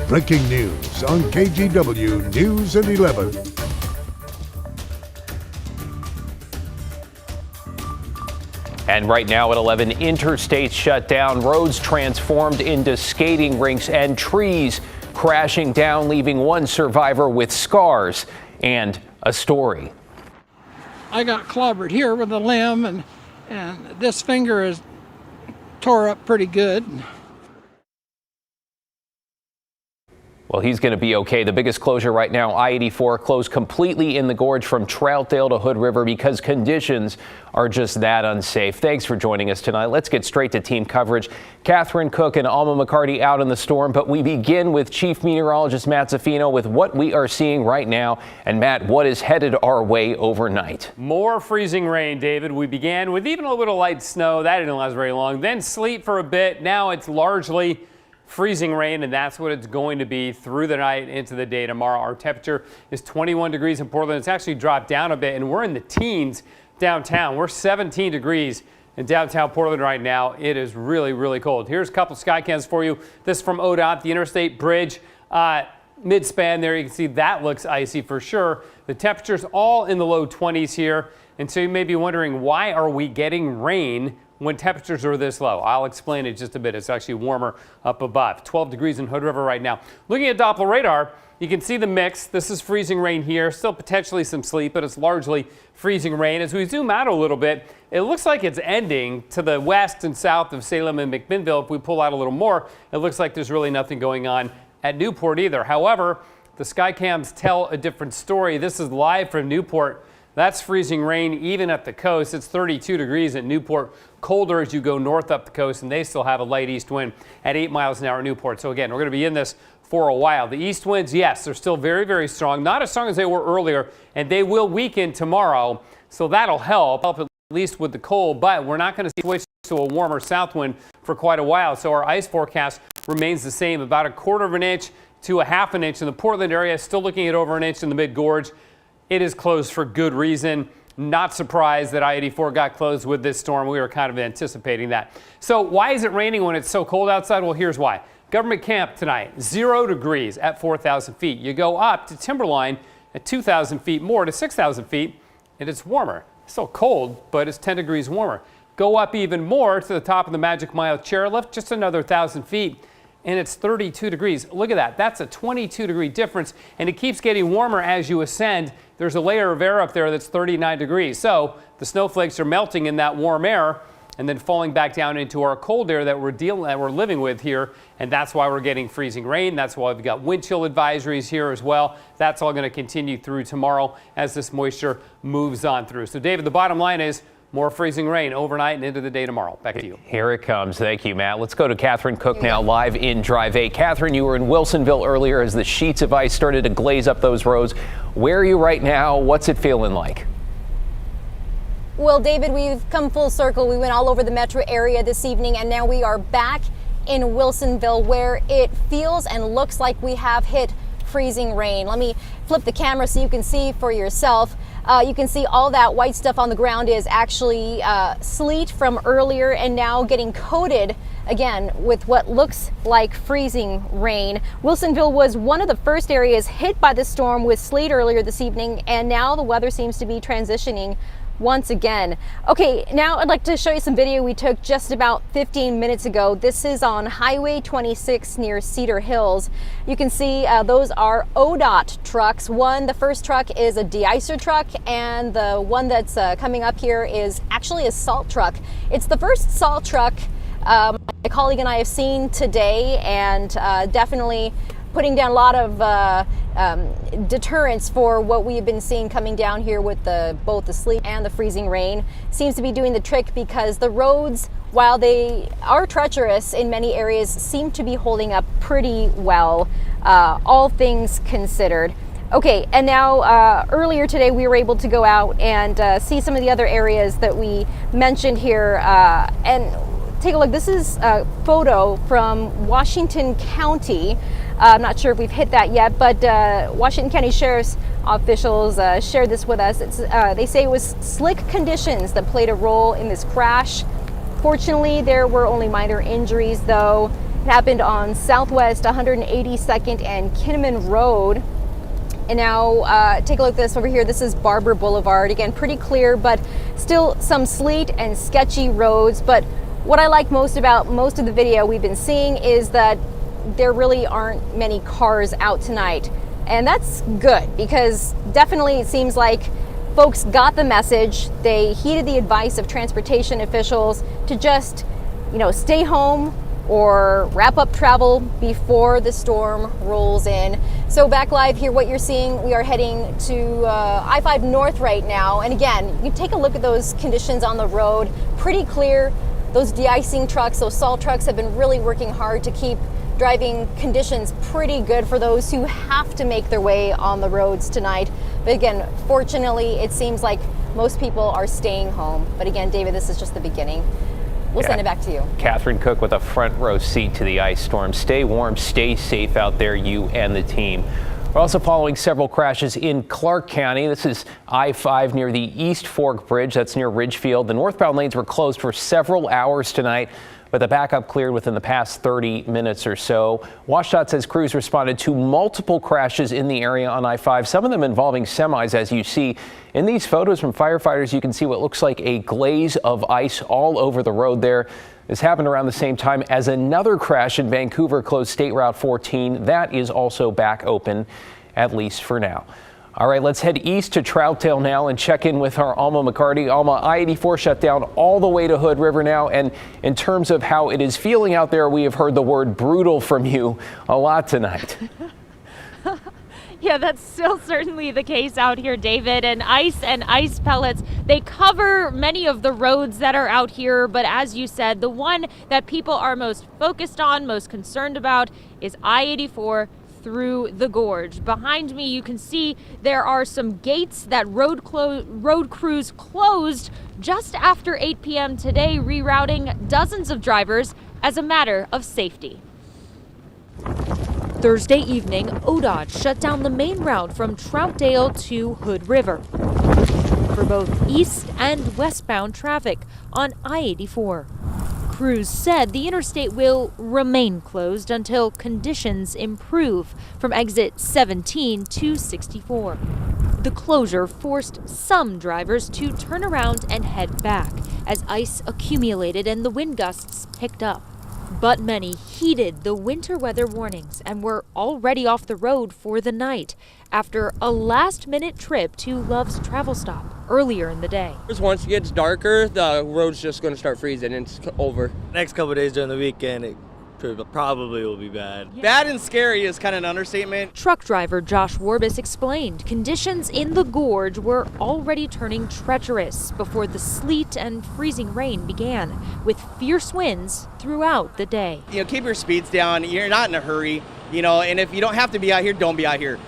breaking news on KGW News at 11. And right now at 11, Interstate shut down, roads transformed into skating rinks, and trees crashing down, leaving one survivor with scars and a story. I got clobbered here with a limb, and this finger is tore up pretty good. Well, he's going to be okay. The biggest closure right now, I-84 closed completely in the gorge from Troutdale to Hood River because conditions are just that unsafe. Thanks for joining us tonight. Let's get straight to team coverage. Catherine Cook and Alma McCarty out in the storm, but we begin with Chief Meteorologist Matt Zaffino with what we are seeing right now. And Matt, what is headed our way overnight? More freezing rain, David. We began with even a little light snow. That didn't last very long. Then sleet for a bit. Now it's largely freezing rain, and that's what it's going to be through the night into the day tomorrow. Our temperature is 21 degrees in Portland. It's actually dropped down a bit, and we're in the teens downtown. We're 17 degrees in downtown Portland right now. It is really, really cold. Here's a couple sky cams for you. This from ODOT, the Interstate Bridge. Mid-span there, you can see that looks icy for sure. The temperature's all in the low 20s here, and so you may be wondering, why are we getting rain when temperatures are this low? I'll explain it just a bit. It's actually warmer up above. 12 degrees in Hood River right now. Looking at Doppler radar, you can see the mix. This is freezing rain here. Still potentially some sleet, but it's largely freezing rain. As we zoom out a little bit, it looks like it's ending to the west and south of Salem and McMinnville. If we pull out a little more, it looks like there's really nothing going on at Newport either. However, the sky cams tell a different story. This is live from Newport. That's freezing rain even at the coast. It's 32 degrees at Newport. Colder as you go north up the coast, and they still have a light east wind at 8 miles an hour at Newport. So again, we're going to be in this for a while. The east winds, yes, they're still very, very strong. Not as strong as they were earlier, and they will weaken tomorrow. So that'll help at least with the cold, but we're not going to switch to a warmer south wind for quite a while. So our ice forecast remains the same, about 1/4 of an inch to 1/2 an inch in the Portland area. Still looking at over an inch in the mid-gorge. It is closed for good reason. Not surprised that I-84 got closed with this storm. We were kind of anticipating that. So why is it raining when it's so cold outside? Well, here's why. Government camp tonight, 0 degrees at 4,000 feet. You go up to Timberline at 2,000 feet more to 6,000 feet, and it's warmer. It's still cold, but it's 10 degrees warmer. Go up even more to the top of the Magic Mile chairlift, just another 1,000 feet, and it's 32 degrees. Look at that. That's a 22-degree difference, and it keeps getting warmer as you ascend. There's a layer of air up there that's 39 degrees. So the snowflakes are melting in that warm air and then falling back down into our cold air that we're living with here, and that's why we're getting freezing rain. That's why we've got wind chill advisories here as well. That's all going to continue through tomorrow as this moisture moves on through. So, David, the bottom line is more freezing rain overnight and into the day tomorrow. Back to you. Here it comes. Thank you, Matt. Let's go to Catherine Cook now, live in Drive 8. Catherine, you were in Wilsonville earlier as the sheets of ice started to glaze up those roads. Where are you right now? What's it feeling like? Well, David, we've come full circle. We went all over the metro area this evening, and now we are back in Wilsonville, where it feels and looks like we have hit freezing rain. Let me flip the camera so you can see for yourself. You can see all that white stuff on the ground is actually sleet from earlier, and now getting coated again with what looks like freezing rain. Wilsonville was one of the first areas hit by the storm with sleet earlier this evening, and now the weather seems to be transitioning once again. Okay, now I'd like to show you some video we took just about 15 minutes ago. This is on Highway 26 near Cedar Hills. You can see those are ODOT trucks. The first truck is a de-icer truck, and the one that's coming up here is actually a salt truck. It's the first salt truck my colleague and I have seen today, and definitely putting down a lot of deterrence for what we have been seeing coming down here with both the sleet and the freezing rain. Seems to be doing the trick because the roads, while they are treacherous in many areas, seem to be holding up pretty well, all things considered. Okay, and now earlier today we were able to go out and see some of the other areas that we mentioned here, and take a look. This is a photo from Washington County. I'm not sure if we've hit that yet, but Washington County Sheriff's officials shared this with us. They say it was slick conditions that played a role in this crash. Fortunately, there were only minor injuries, though. It happened on Southwest 182nd and Kinnaman Road. And now take a look at this over here. This is Barber Boulevard. Again, pretty clear, but still some sleet and sketchy roads. But what I like most about most of the video we've been seeing is that there really aren't many cars out tonight. And that's good, because definitely it seems like folks got the message. They heeded the advice of transportation officials to just, stay home or wrap up travel before the storm rolls in. So back live here, what you're seeing, we are heading to I-5 North right now. And again, you take a look at those conditions on the road, pretty clear. Those de-icing trucks, those salt trucks have been really working hard to keep driving conditions pretty good for those who have to make their way on the roads tonight. But again, fortunately, it seems like most people are staying home. But again, David, this is just the beginning. We'll send it back to you. Catherine Cook with a front row seat to the ice storm. Stay warm, stay safe out there, you and the team. We're also following several crashes in Clark County. This is I-5 near the East Fork Bridge. That's near Ridgefield. The northbound lanes were closed for several hours tonight, but the backup cleared within the past 30 minutes or so. WashDOT says crews responded to multiple crashes in the area on I-5, some of them involving semis. As you see in these photos from firefighters, you can see what looks like a glaze of ice all over the road there. This happened around the same time as another crash in Vancouver closed State Route 14. That is also back open, at least for now. All right, let's head east to Troutdale now and check in with our Alma McCarty. Alma, I-84 shut down all the way to Hood River now. And in terms of how it is feeling out there, we have heard the word brutal from you a lot tonight. Yeah, that's still certainly the case out here, David. And ice pellets, they cover many of the roads that are out here. But as you said, the one that people are most focused on, most concerned about is I-84 through the gorge. Behind me, you can see there are some gates that road crews closed just after 8 p.m. today, rerouting dozens of drivers as a matter of safety. Thursday evening, ODOT shut down the main route from Troutdale to Hood River for both east and westbound traffic on I-84. Crews said the interstate will remain closed until conditions improve from exit 17 to 64. The closure forced some drivers to turn around and head back as ice accumulated and the wind gusts picked up. But many heeded the winter weather warnings and were already off the road for the night after a last-minute trip to Love's travel stop earlier in the day. Once it gets darker, the road's just going to start freezing and it's over. Next couple of days during the weekend, it probably will be bad. Yeah. Bad and scary is kind of an understatement. Truck driver Josh Warbis explained conditions in the gorge were already turning treacherous before the sleet and freezing rain began, with fierce winds throughout the day. Keep your speeds down. You're not in a hurry, and if you don't have to be out here, don't be out here.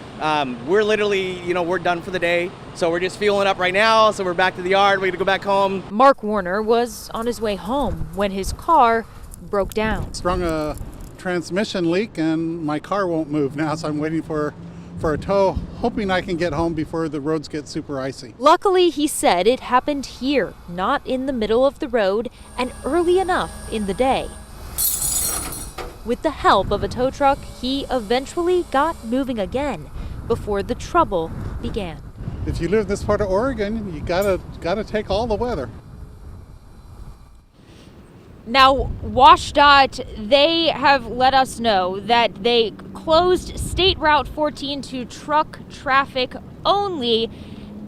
We're literally, we're done for the day. So we're just fueling up right now. So we're back to the yard. We're going to go back home. Mark Warner was on his way home when his car broke down. Sprung a transmission leak and my car won't move now, so I'm waiting for a tow, hoping I can get home before the roads get super icy. Luckily, he said it happened here, not in the middle of the road and early enough in the day. With the help of a tow truck, he eventually got moving again before the trouble began. If you live this part of Oregon, you gotta take all the weather. Now, WashDOT, they have let us know that they closed State Route 14 to truck traffic only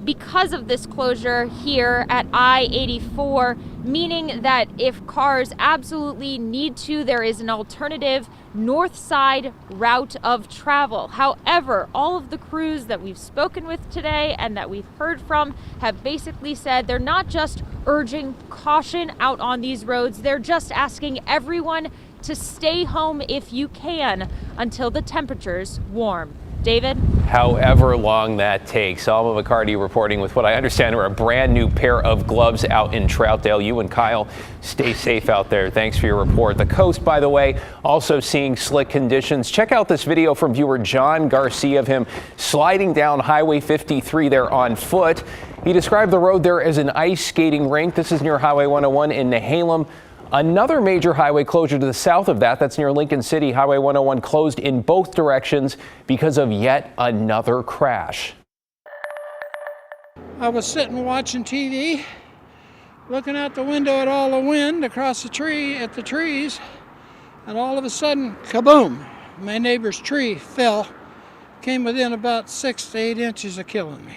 because of this closure here at I-84, meaning that if cars absolutely need to, there is an alternative north side route of travel. However, all of the crews that we've spoken with today and that we've heard from have basically said they're not just urging caution out on these roads, they're just asking everyone to stay home if you can until the temperatures warm. David? However long that takes. Alma McCarty reporting with what I understand are a brand new pair of gloves out in Troutdale. You and Kyle, stay safe out there. Thanks for your report. The coast, by the way, also seeing slick conditions. Check out this video from viewer John Garcia of him sliding down Highway 53 there on foot. He described the road there as an ice skating rink. This is near Highway 101 in Nehalem. Another major highway closure to the south of that's near Lincoln City. Highway 101 closed in both directions because of yet another crash. I was sitting watching TV, looking out the window at all the wind across the trees, and all of a sudden, kaboom! My neighbor's tree fell, came within about 6 to 8 inches of killing me.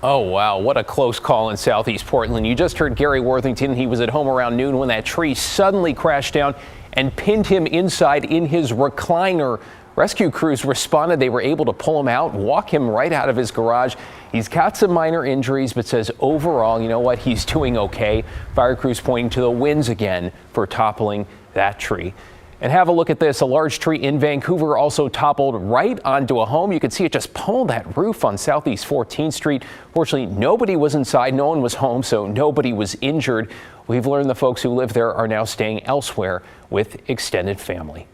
Oh, wow. What a close call in southeast Portland. You just heard Gary Worthington. He was at home around noon when that tree suddenly crashed down and pinned him inside in his recliner. Rescue crews responded. They were able to pull him out, walk him right out of his garage. He's got some minor injuries, but says overall, you know what, he's doing okay. Fire crews pointing to the winds again for toppling that tree. And have a look at this. A large tree in Vancouver also toppled right onto a home. You can see it just pummeled that roof on Southeast 14th Street. Fortunately, nobody was inside. No one was home, so nobody was injured. We've learned the folks who live there are now staying elsewhere with extended family.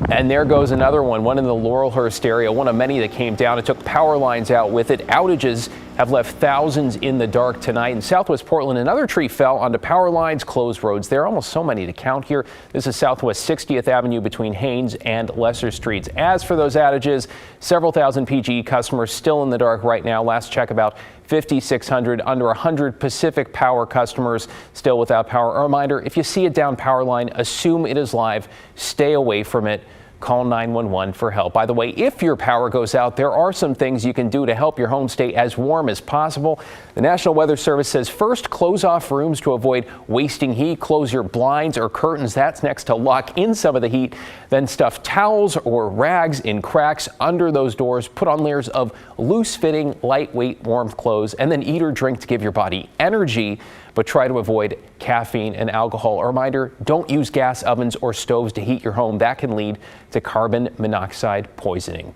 And there goes another one in the Laurelhurst area, one of many that came down. It took power lines out with it. Outages have left thousands in the dark tonight. In southwest Portland, another tree fell onto power lines, closed roads. There are almost so many to count here. This is Southwest 60th Avenue between Haynes and Lesser Streets. As for those outages, several thousand PGE customers still in the dark right now. Last check, about 5,600, under 100 Pacific Power customers still without power. A reminder, if you see a down power line, assume it is live. Stay away from it. Call 911 for help. By the way, if your power goes out, there are some things you can do to help your home stay as warm as possible. The National Weather Service says first, close off rooms to avoid wasting heat. Close your blinds or curtains. That's next to lock in some of the heat. Then stuff towels or rags in cracks under those doors. Put on layers of loose-fitting, lightweight, warm clothes. And then eat or drink to give your body energy, but try to avoid caffeine and alcohol. A reminder, don't use gas ovens or stoves to heat your home. That can lead to carbon monoxide poisoning.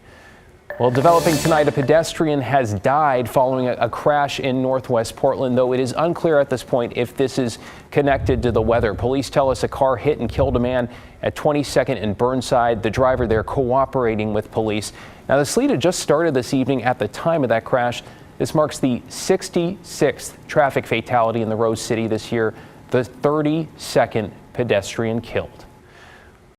Well, developing tonight, a pedestrian has died following a crash in northwest Portland, though it is unclear at this point if this is connected to the weather. Police tell us a car hit and killed a man at 22nd and Burnside. The driver there cooperating with police. Now, the sleet had just started this evening at the time of that crash. This marks the 66th traffic fatality in the Rose City this year, the 32nd pedestrian killed.